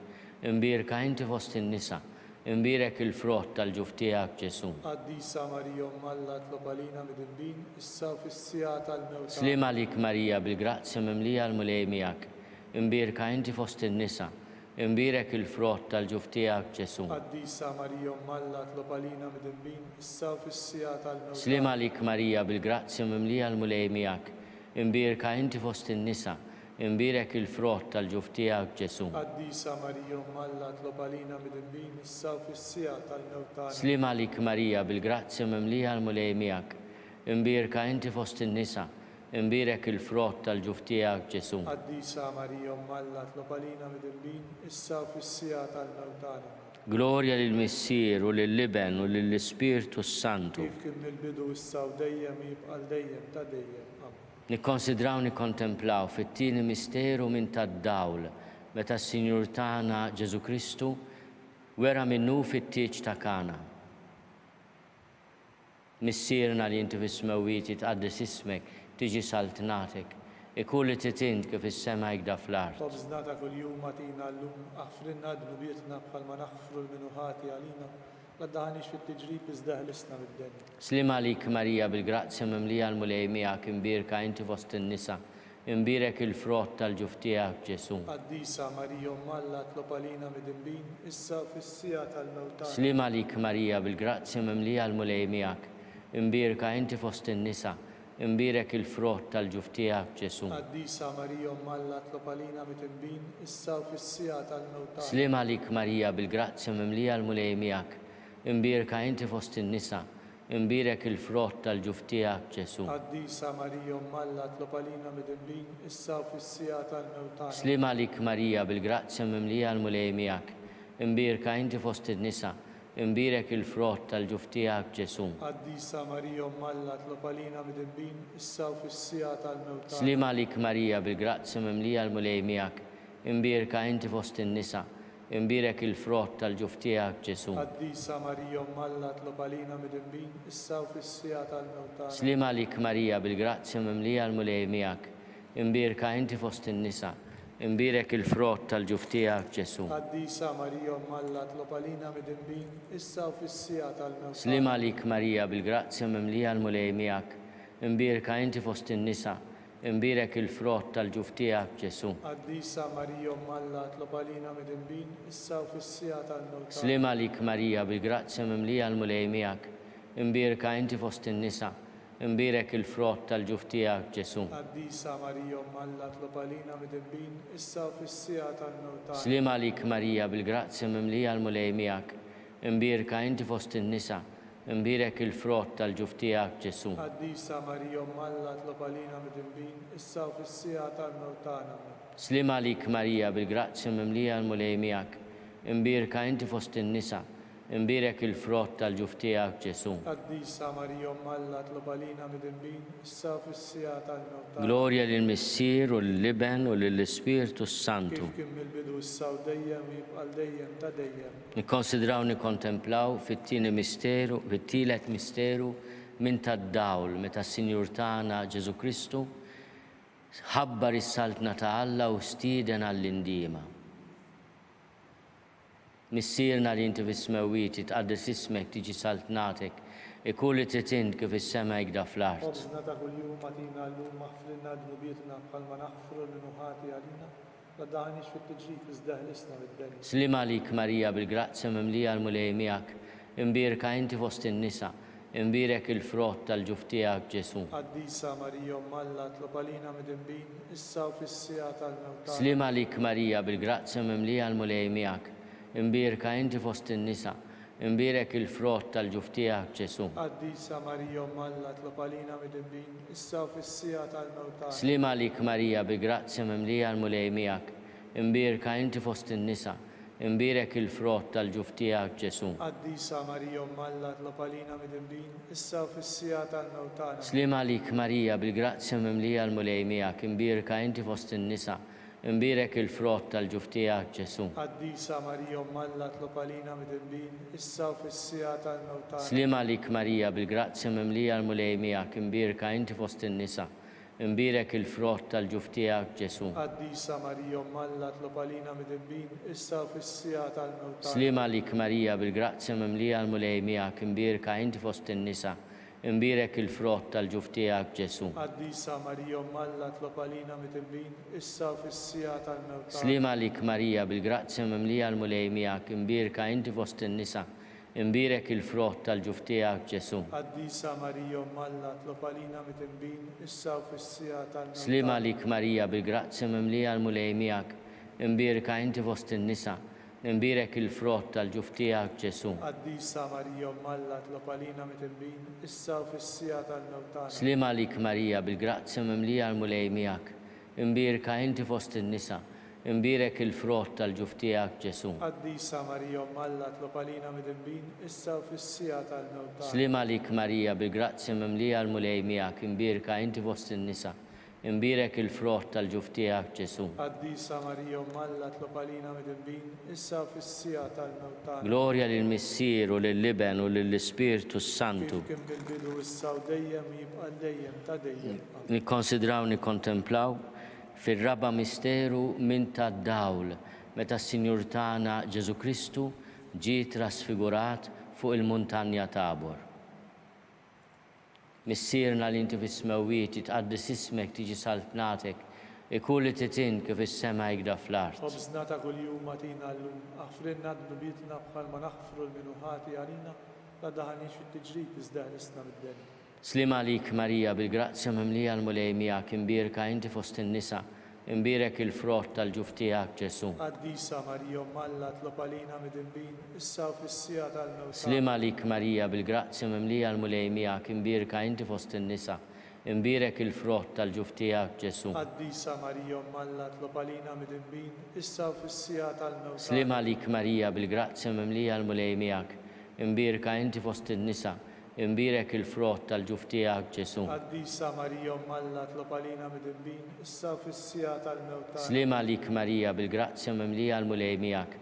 imbierka inti fost in-nisa, imbierek il-frott tal-ġuf tiegħek Ġesu. Quddiesa Marija Umm Alla tlob għalina mid-inbin, issa u fis-sija tal-mewt. Slim għalik Marija bil-grazzja mimlija l-mulej miegħek, imbierka inti fost in-nisa, imbierek il-frott tal-ġuf tiegħek Ġesu. Quddiesa Marija Umm Alla tlob għalina mid-inbin, issa u fis-sija tal-mewt. Slim għalik Marija bil-grazzja mimlija l-mulej miegħek, imbierka inti fost in-nisa, imbierek il-frott tal-ġuf tiegħek Ġesu. Quddiesa Marija Umm Alla tlob għalina mid-inbin, issa u fis-sija tal-mewt. Slim għalik Marija bil-grazzja mimlija l-mulej miegħek, imbierka inti fost in-nisa, imbierek il-frott tal-ġuf tiegħek Ġesu. Quddiesa Marija Umm Alla tlob għalina mid-inbin, issa u fis-sija tal-mewt. Glorja lill-Missier u lill-Iben u lill-Ispirtu Santu. Kif kien mill-bidu issa u dejjem jibqa' dejjem ta' dejjem. Amen. Nikkonsidraw nikkontemplaw fit-tieni misteru minn tad-dawl meta s-Sinjur tagħna Ġesu Kristu wera minnu fit-tieġ ta' Kana. Missierna li inti fis-smewwiet jitqaddes ismek, tiġi saltnatek, ikun li titint kif is-sema jgda fl-art. Ħobżna ta' kuljum agħtina llum, aħfrilna dnubietna bħalma naħfru l-minuħati għalina, la ddaħħalniex fit-tiġrif iżda ħlisna mid-denja. Slim għalik Marija bil-grazzja mimlija l-mulej miegħek, imbierka inti fost in-nisa, imbierek il-frott tal-ġuf tiegħek Ġesu. Quddiesa Marija Umm Alla tlob għalina mid-inbin, issa u fis-sija tal-mewt. Slim għalik Marija bil-grazzja mimlija l-mulej miegħek, imbierka inti fost in-nisa, imbierek il-frott tal-ġuf tiegħek Ġesu. Quddiesa Marija Umm Alla tlob għalina mit-inbin issa u fis-sija tal-mewt tagħna. Slim għalik Marija bil-grazzja mimlija l-mulej miegħek, imbierka inti fost in-nisa, imbierek il-frott tal-ġuf tiegħek Ġesu. Quddiesa Marija Umm Alla tlob għalina mit-inbin issa u fis-sija tal-mewt tagħna. Slim għalik Marija bil-grazzja mimlija l-mulej miegħek, imbierka inti fost in-nisa, imbierek il-frott tal-ġuf tiegħek Ġesu. Quddiesa Marija Umm Alla tlob għalina mit-inbin issa u fis-sija tal-mewt tagħna. Slim għalik Marija bil-grazzja mimlija l-mulej miegħek, imbierka inti fost in-nisa, imbierek il-frott tal-ġuf tiegħek Ġesu. Quddiesa Marija Umm Alla tlob għalina mit-inbin issa u fis-sija tal-mewt tagħna. Slim għalik Marija bil-grazzja mimlija l-mulej miegħek, imbierka inti fost in-nisa, imbierek il-frott tal-ġuf tiegħek Ġesu. Quddiesa Marija Umm Alla tlob għalina mit-inbin issa u fis-sija tal-mewt tagħna. Slim għalik Marija bil-grazzja mimlija l-mulej miegħek, imbierka inti fost in-nisa, imbierek il-frott tal-ġuf tiegħek Ġesu. Quddiesa Marija Umm Alla tlob għalina mit-inbin issa u fis-sija tal-mewt tagħna. Slim għalik Marija bil-grazzja mimlija l-mulej miegħek, imbierka inti fost in-nisa, imbierek il-frott tal-ġuf tiegħek Ġesu. Quddiesa Marija Umm Alla tlob għalina mit-inbin issa u fis-sija tal-mewt tagħna. Slim għalik Marija bil-grazzja mimlija l-mulej miegħek, imbierka inti fost in-nisa, imbierek il-frott tal-ġuf tiegħek Ġesu. Quddiesa Marija Umm Alla tlob għalina mit-inbin issa u fis-sija tal-mewt tagħna. Slim għalik Marija bil-grazzja mimlija l-mulej miegħek, imbierka inti fost in-nisa, imbierek il-frott tal-ġuf tiegħek Ġesu. Quddiesa Marija Umm Alla tlob għalina mit-inbin issa u fis-sija tal-mewt tagħna. Glorja lill-Missier u lill-Liben u lill-Ispirtu Santu. Kif kien mill-bidu issa u dejjem jibqa' dejjem ta' dejjem. Nikkonsidraw nikkontemplaw fit-tieni misteru, fit-tielet misteru minn tad-dawl meta s-Sinjur tagħna Ġesu Kristu ħabbar is-saltna ta' Alla u stieden għall-indiema. Missierna li inti fis-smewwiet tqaddis ismek tiġi saltnatek, ikun li trid int kif is-sema jgda fl-art. Ħobżna ta' kuljum agħtina llum aħfrilna dnubietna bħalma naħfru l-minuħati għalina. La daħniex fit-tiġrid iżda ħlisna mid-deni. Slim għalik Marija bil-grazzja mimlija l-mulej miegħek, imbierka inti fost in-nisa, imbierek il-frott tal-ġuf tiegħek Ġesu. Quddiesa Marija Umm Alla tlob għalina mit-inbin issa u fis-sija tal-mewt tagħna. Slim għalik Marija bil-grazzja mimlija l-mulej miegħek, imbierka inti fost in-nisa, imbierek il-frott tal-ġuf tiegħek Ġesu. Quddiesa Marija Umm Alla tlob għalina mit-inbin issa u fis-sija tal-mewt tagħna. Slim għalik Marija bil-grazzja mimlija l-mulej miegħek, imbierka inti fost in-nisa, imbierek il-frott tal-ġuf tiegħek Ġesu. Quddiesa Marija Umm Alla tlob għalina mit-inbin issa u fis-sija tal-mewt tagħna. Slim għalik Marija bil-grazzja mimlija l-mulej miegħek, imbierka inti fost in-nisa, imbierek il-frott tal-ġuf tiegħek Ġesu. Quddiesa Marija Umm Alla tlob għalina mit-inbin issa u fis-sija tal-mewt tagħna. Slim għalik Marija bil-grazzja mimlija l-mulej miegħek, imbierka inti fost in-nisa, imbierek il-frott tal-ġuf tiegħek Ġesu. Quddiesa Marija Umm Alla tlob għalina mit-inbin issa u fis-sija tal-mewt tagħna. Slim għalik Marija bil-grazzja mimlija l-mulej miegħek, imbierka inti fost in-nisa, imbierek il-frott tal-ġuf tiegħek Ġesu. Quddiesa Marija Umm Alla tlob għalina mit-inbin issa u fis-sija tal-mewt tagħna. Slim għalik Marija bil-grazzja mimlija l-mulej miegħek, imbierka inti fost in-nisa, imbierek il-frott tal-ġuf tiegħek Ġesu. Quddiesa Marija Umm Alla tlob għalina mit-inbin issa u fis-sija tal-mewt tagħna. Slim għalik Marija bil-grazzja mimlija l-mulej miegħek, imbierka inti fost in-nisa, imbierek il-frott tal-ġuf tiegħek Ġesu. Quddiesa Marija Umm Alla tlob għalina mit-inbin issa u fis-sija tal-mewt tagħna. Slim għalik Marija bil-grazzja mimlija l-mulej miegħek, imbierka inti fost in-nisa, imbierek il-frott tal-ġuf tiegħek Ġesu. Quddiesa Marija Umm Alla tlob għalina mit-inbin issa u fis-sija tal-mewt tagħna. Slim għalik Marija bil-grazzja mimlija l-mulej miegħek, imbierka inti fost in-nisa, imbierek il-frott tal-ġuf tiegħek Ġesu. Quddiesa Marija Umm Alla tlob għalina mit-inbin issa u fis-sija tal-mewt tagħna. Glorja lill-Missier u lill-Liben u lill-Ispirtu Santu. Kif kien bil-bidu issa u dejjem jibqa' dejjem ta' dejjem. Nikkonsidraw nikkontemplaw fir-raba misteru minn tad-dawl meta s-Sinjur tagħna Ġesu Kristu ġie trasfigurat fuq il-muntanja Tabor. Missierna li inti fis-smewwiet tqaddis ismek tiġi saltnatek, ikun li trid int kif is-sema jgda fl-art. Ħobżna ta' kuljum agħtina llum aħfrilna dnubietna bħalma naħfru l-minuħati għalina. la daħanix fit-tiġrib iżda ħlisna mid-denja. Slima lik Marija bil-grazzja mimlija l-mulej miegħek, imbierka inti fost in-nisa, imbierek il-frott tal-ġuf tiegħek Ġesu. Quddiesa Marija Umm Alla tlob għalina midinbin issa u fis-sija tal-mewt. Slima lik Marija bil-grazzja mimlija l-mulej miegħek, imbierka inti fost in-nisa, imbierek il-frott tal-ġuf tiegħek Ġesu. Quddiesa Marija Umm Alla tlob għalina midinbin issa u fis-sija tal-mewt. Slima lik Marija bil-grazzja mimlija l-mulej miegħek, imbierka inti fost in-nisa, imbierek il-frott tal-ġuf tiegħek Ġesu. Quddiesa Marija Umm Alla tlob għalina midinbin issa u fis-sija tal-mewt. Slima lik Marija bil-grazzja mimlija l-mulej miegħek,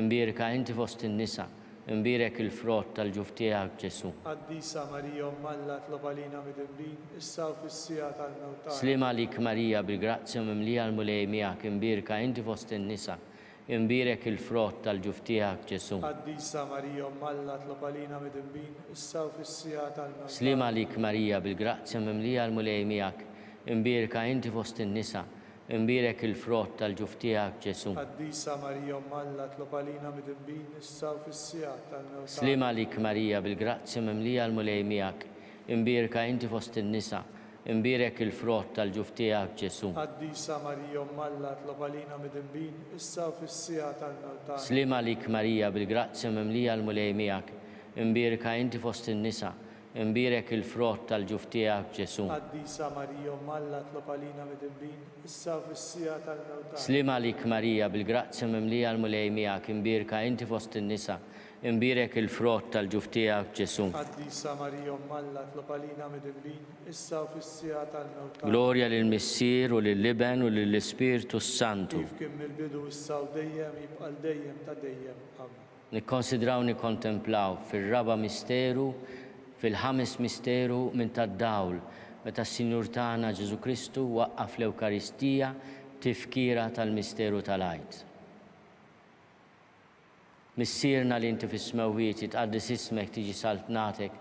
imbierka inti fost in-nisa, imbierek il-frott tal-ġuf tiegħek Ġesu. Quddiesa Marija Umm Alla tlob għalina midinbin issa u fis-sija tal-mewt. Slima lik Marija bil-grazzja mimlija l-mulej miegħek, imbierka inti fost in-nisa, imbierek il-frott tal-ġuf tiegħek Ġesu. Quddiesa Marija Umm Alla tlob għalina midinbin issa u fis-sija tal-mewt. Slima lik Marija bil-grazzja mimlija l-mulej miegħek, imbierka inti fost in-nisa, imbierek il-frott tal-ġuf tiegħek Ġesu. Quddiesa Marija Umm Alla tlob għalina midinbin issa u fis-sija tal-mewt. Slima lik Marija bil-grazzja mimlija l-mulej miegħek, imbierka inti fost in-nisa, imbierek il-frott tal-ġuf tiegħek Ġesu. Quddiesa Marija Umm Alla tlob għalina midinbin issa u fis-sija tal-mewt. Slima lik Marija bil-grazzja mimlija l-mulej miegħek, imbierka inti fost in-nisa, imbierek il-frott tal-ġuf tiegħek Ġesu. Quddiesa Marija Umm Alla tlob għalina midinbin issa u fis-sija tal-mewt. Slima lik Marija bil-grazzja mimlija l-mulej miegħek, imbierka inti fost in-nisa, imbierek il-frott tal-ġuf tiegħek Ġesu. Quddiesa Marija Umm Alla tlob għalina midinbin issa u fis-sija tal-mewt. Glorja lill-Missier u lill-Iben u lill-Ispirtu Santu. Kif kien mill-bidu issa u dejjem jibqa' dejjem ta' dejjem. Amen. Nikkonsidraw nikkontemplaw fir-raba misteru, fil-ħames misteru minn tad-dawl, meta s-Sinjur tagħna Ġesu Kristu waqqaf l-Ewkaristija tifkira tal-misteru tal-għajt. Missierna li inti fis-smewwiet jitqaddis ismek tiġi saltnatek,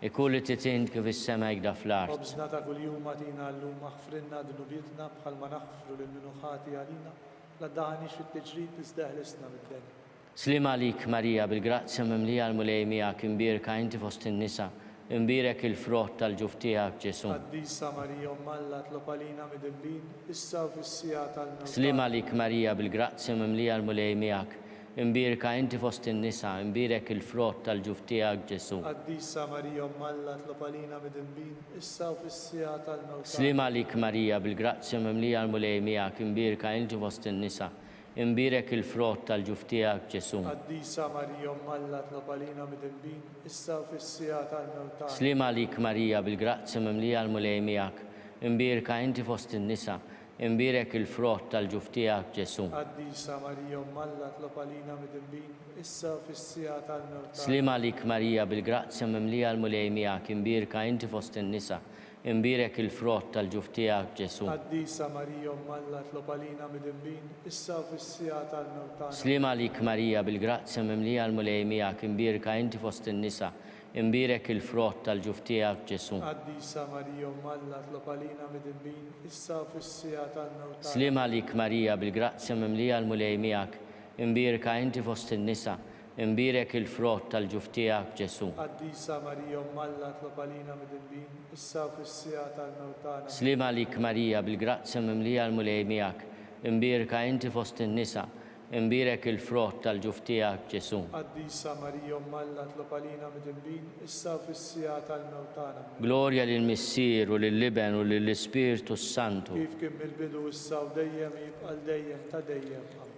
ikun li titint kif is-sema jgda fl-art. Obżna ta' kuljum atina llum aħfrinna dunubietna bħalma naħfru lil-minuħati għalina, la daħanix fit-tiġrib iżda ħlisna mid-denja. Slima lik Marija bil-grazzja mimlija l-mulej miegħek, imbierka inti fost in-nisa, imbierek il-frott tal-ġuf tiegħek Ġesu. Quddiesa Marija Umm Alla tlob għalina midinbin issa u fis-sija tal-mewt. Slima lik Marija bil-grazzja mimlija l-mulej miegħek, imbierka inti fost in-nisa, imbierek il-frott tal-ġuf tiegħek Ġesu. Quddiesa Marija Umm Alla tlob għalina midinbin issa u fis-sija tal-mewt. Slima lik Marija bil-grazzja mimlija l-mulej miegħek, imbierka inti fost in-nisa, imbierek il-frott tal-ġuf tiegħek Ġesu. Quddiesa Marija Umm Alla tlob għalina midinbin issa u fis-sija tal-mewt. Slima lik Marija bil-grazzja mimlija l-mulej miegħek, imbierka inti fost in-nisa, imbierek il-frott tal-ġuf tiegħek Ġesu. Quddiesa Marija Umm Alla tlob għalina midinbin issa u fis-sija tal-mewt. Slima lik Marija bil-grazzja mimlija l-mulej miegħek, imbierka inti fost in-nisa, imbierek il-frott tal-ġuf tiegħek Ġesu. Quddiesa Marija Umm Alla tlob għalina midinbin issa u fis-sija tal-mewt. Slima lik Marija bil-grazzja mimlija l-mulej miegħek, imbierka inti fost in-nisa, imbierek il-frott tal-ġuf tiegħek Ġesu. Quddiesa Marija Umm Alla tlob għalina midinbin issa u fis-sija tal-mewt. Slima lik Marija bil-grazzja mimlija l-mulej miegħek, imbierka inti fost in-nisa, imbierek il-frott tal-ġuf tiegħek Ġesu. Quddiesa Marija Umm Alla tlob għalina midinbin issa u fis-sija tal-mewt. Slima lik Marija bil-grazzja mimlija l-mulej miegħek, imbierka inti fost in-nisa, imbierek il-frott tal-ġuf tiegħek Ġesu. Quddiesa Marija Umm Alla tlob għalina midinbin issa u fis-sija tal-mewt. Glorja lill-Missier u lill-Iben u lill-Ispirtu Santu. Kif kien mill-bidu issa u dejjem jibqa' dejjem ta' dejjem. Amen.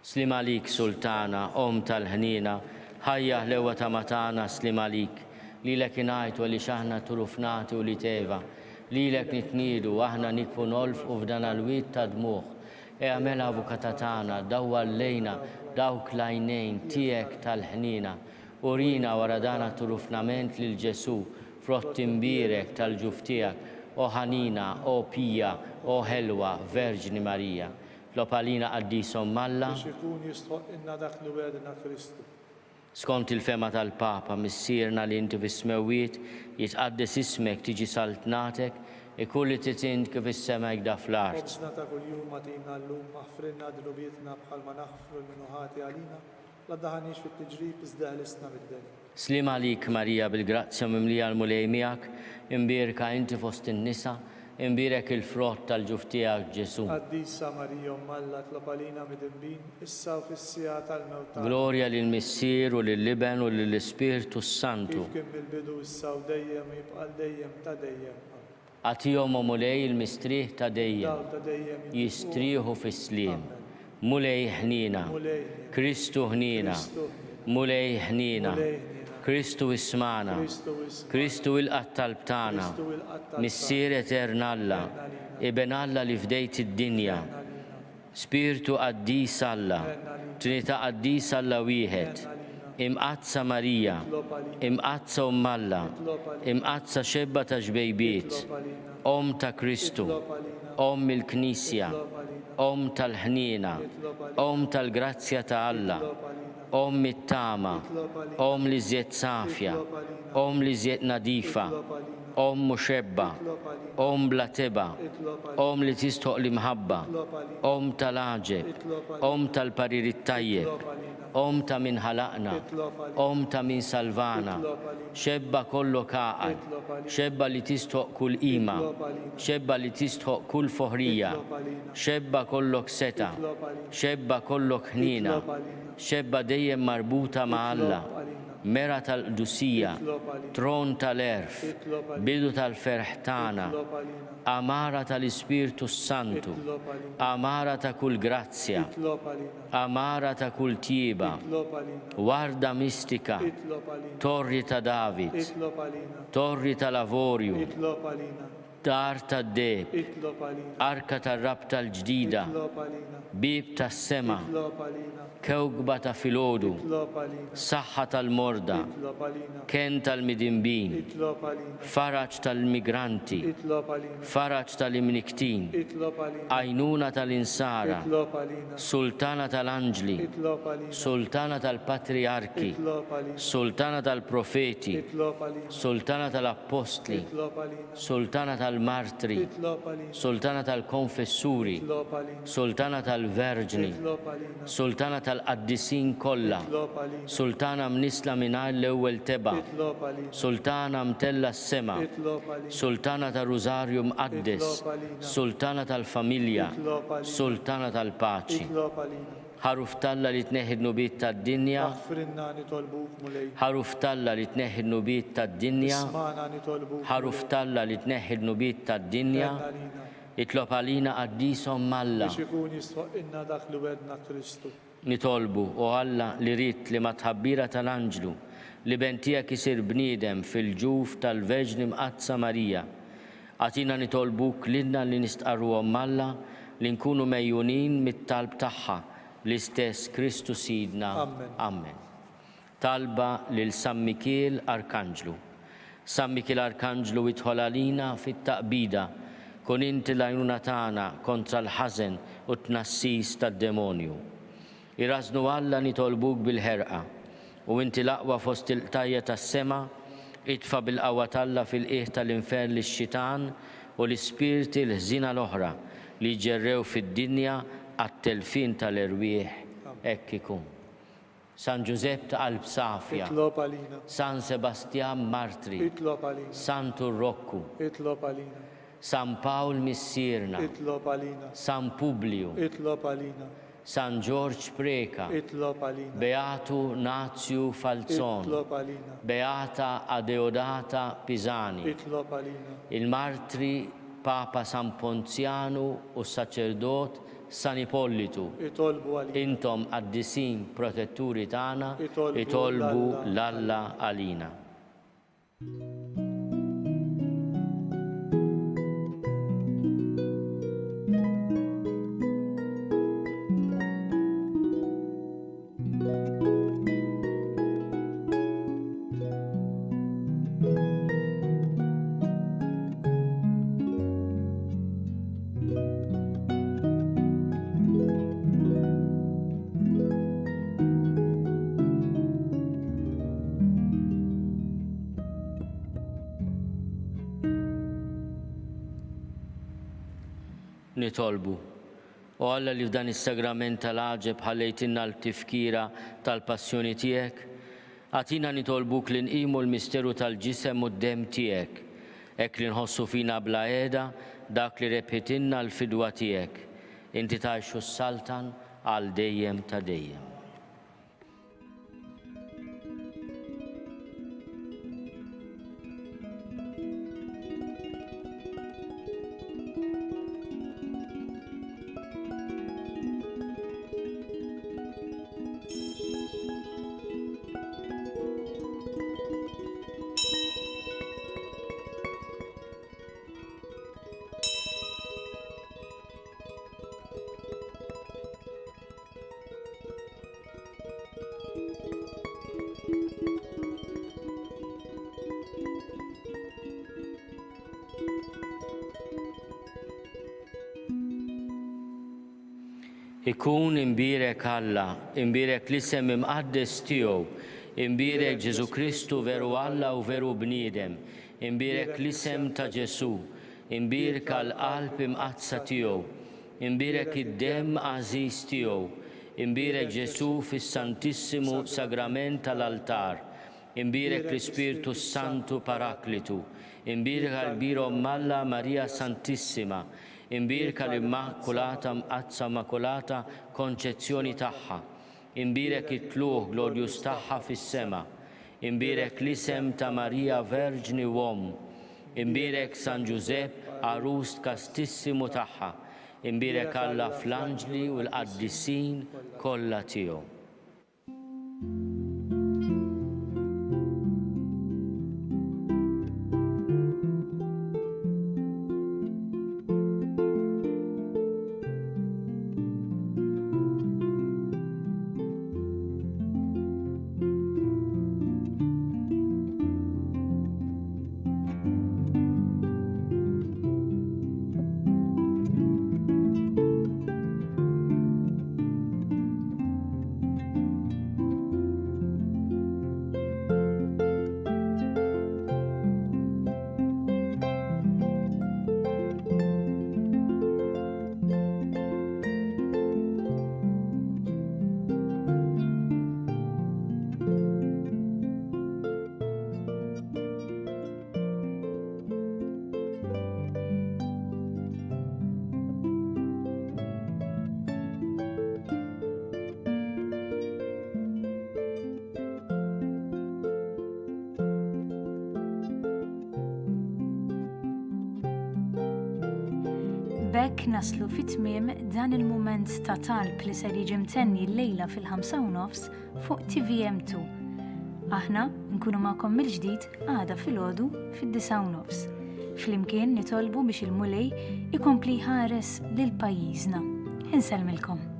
Slima lik Sultana, Om tal-ħnina, ħajja l-ewa ta' matana slima lik, lilek ingħajtu li xaħna turufnati u li teva, lilek nitnidu aħna nikbu nolf u f'dan l-wid ta' dmuħ, għamel avukata tagħna dawwa lejna dawk l-għajnejn tiegħek tal-ħnina, urina wara dana turufnament lil Ġesu, frott imbierek tal-ġuf tiegħek, o ħanina, o pija, o ħelwa, Verġni Marija. Lopalina Quddiesa Umm Alla, biex ikun jistħoq inna dak li wedna Kristu. skont il-fema tal-Papa, missierna li inti fis-smewwiet, jitqaddes ismek tiġi saltnatek, ikun li titint kif is-sema jgda fl-art. Obżna ta' kuljum atina llum aħfrinna dunubietna bħalma naħfru l-minuħati għalina, la daħanix fit-tiġrib iżda ħlisna mid-denja. Slim għalik Marija bil-grazzja mimlija l-mulej miegħek, imbierka inti fost in-nisa, imbierek il-frott tal-ġuf tiegħek Ġesu. Quddiesa Marija Alla tlob għalina midinbin, issa u fis-sija tal-mewt tagħna. Glorja lill-Missier u lill-Liben u lill-Ispirtu Santu. Kif kien bil-bidu issa u dejjem jibqa' dejjem ta' dejjem. Għatihom mulej il-mistrieħ ta' dejjem, Daw ta' dejjem jistrieħu fis-sliem. Mulej ħnina, Kristu ħnina, mulej ħnina, Kristu ismana, Kristu il-qattalb tagħna, Missier etern Alla, Iben Alla li fdejt id-dinja, Spiritu Quddies Alla, Trinità Quddies Alla wieħed, imqazza Marija, imqazza Alla, imqazza xebba ta' ġbejbiet, Om ta' Kristu, Om il-Knisja, Om tal-ħnina, Om tal-grazzja ta' Alla, Om it-tama, Om li żjed safja, Om li żjed nadifa, Om muxebba, Om bla teba, Om li tistħoq l-imħabba, Om tal-aġeb, Om tal-parir it-tajjeb, Om ta' min ħalaqna, Om ta' min salvana, xebba kollok għaqal, xebba li tistħoq kull qima, xebba li tistħoq kull foħrija, xebba kollok seta, xebba kollok ħnina, xebba dejjem marbuta ma' Alla, mera tal-qdusija, tron tal-erf, bidu tal-ferħ tagħna, amara tal-Ispirtu Santu, amara ta' kull grazzja, amara ta' kull tjieba, warda mistika, torri ta' David, torri ta' Lavorju, dar ta' deb, arka ta' rab tal-ġdida, bib ta' sema, kewkba ta' filodu, saħħa tal-morda, ken tal-midinbin, faraġ tal-migranti, faraġ tal-imniktin, għajnuna tal-insara, sultana tal-anġli, sultana tal-patriarki, sultana tal-profeti, sultana tal-apostli, sultana tal-martri, sultana tal-konfessuri, sultana tal-verġni, sultana tal-qaddisin kollha, sultana mnisla mingħajr l-ewwel teba, sultana mtella s-sema, sultana tal-Rużarju mqaddes, sultana tal-familja, sultana tal-paċi. Ħaruf Talla li tneħħi n-nubiet tad-dinja, ħaruf Talla li tneħħi n-nubiet tad-dinja, ħaruf Talla li tneħħi n-nubiet tad-dinja, itlob għalina Quddiesom Alla. Nitolbu u Alla li rid li ma tħabbira tal-anġlu li bentijak isir bniedem fil-ġuf tal-Verġni mqazza Marija. Għatina nitolbuk lilna li nistqarruhom Alla li nkunu mejjunin mit-talb tagħha l-istess Kristu Sidna. Amen. Talba lil San Mikiel Arkanġlu. San Mikiel Arkanġlu idħol għalina fit-taqbida, kun inti l-għajnuna tagħna kontra l-ħażen u t-tnassis tad-demonju. Irasnu Alla nitolbuk bil-ħerqa u inti l-aqwa fost il-qtajja tas-sema, itfa bil-qawwa Alla fil-qiegħ tal-infern lix-xitan u l-ispirti l-ħżina l-oħra li ġerrew fid-dinja għat-telfin tal-erwieħ hekk ikun. San Giuseppe ta' qalb safja, San Sebastian Martri, Santu Rokku, San Pawl Missierna, San Publiu, San George Preka, Beatu Nazju Falzon, Beata Adeodata Pisani, il-Martri Papa San Ponzianu u s-saċerdot San Ippolitu, intom qaddisin protetturi tagħna, itolbu l-Alla għalina. Nitolbu. U Alla li f'dan is-sagrament tal-għaġeb ħallejtinna l-tifkira tal-passjoni tiegħek, Għatina nitolbuk li nqimu l-misteru tal-ġisem u d-dem tiegħek, hekk li nħossu fina bla qiegħda dak li rebħitilna l-fidwa tiegħek. Inti tgħixu s-saltan għal dejjem ta' dejjem. Ikun imbirek Alla, imbirek l-isem imqaddes tiegħu, imbirek Ġesu Kristu veru Alla u veru bniedem, imbirek l-isem ta' Ġesu, imbirek għall-qalb imqazza tiegħu, imbirek id-dem għażiż tiegħu, imbirek Ġesu fis-Santissimu Sagrament tal-altar, imbirek l-Ispiritu Santu Paraklitu, imbirek għall-Bira Alla Marija Santissima, imbirka l-Immakulata Mqazza Immakulata konċezzjoni tagħha, imbirek it-tluħ glorjus tagħha fis-sema, imbirek l-isem ta' Marija Verġni Uom, imbirek San Giuseppe Arus Kastissimu tagħha, imbirek Alla fl-anġli u l-qaddisin kollha tiegħu. B'hekk naslu fit-tmiem dan il-mument ta' talb li ser jiġi mtenni l-lejla fil-5:30 fuq TVM2. Aħna nkunu magħkom mill-ġdid għada filgħodu fid-9:30. Flimkien nitolbu biex il-mulej ikompli ħares lil pajjiżna. Insellmilkom.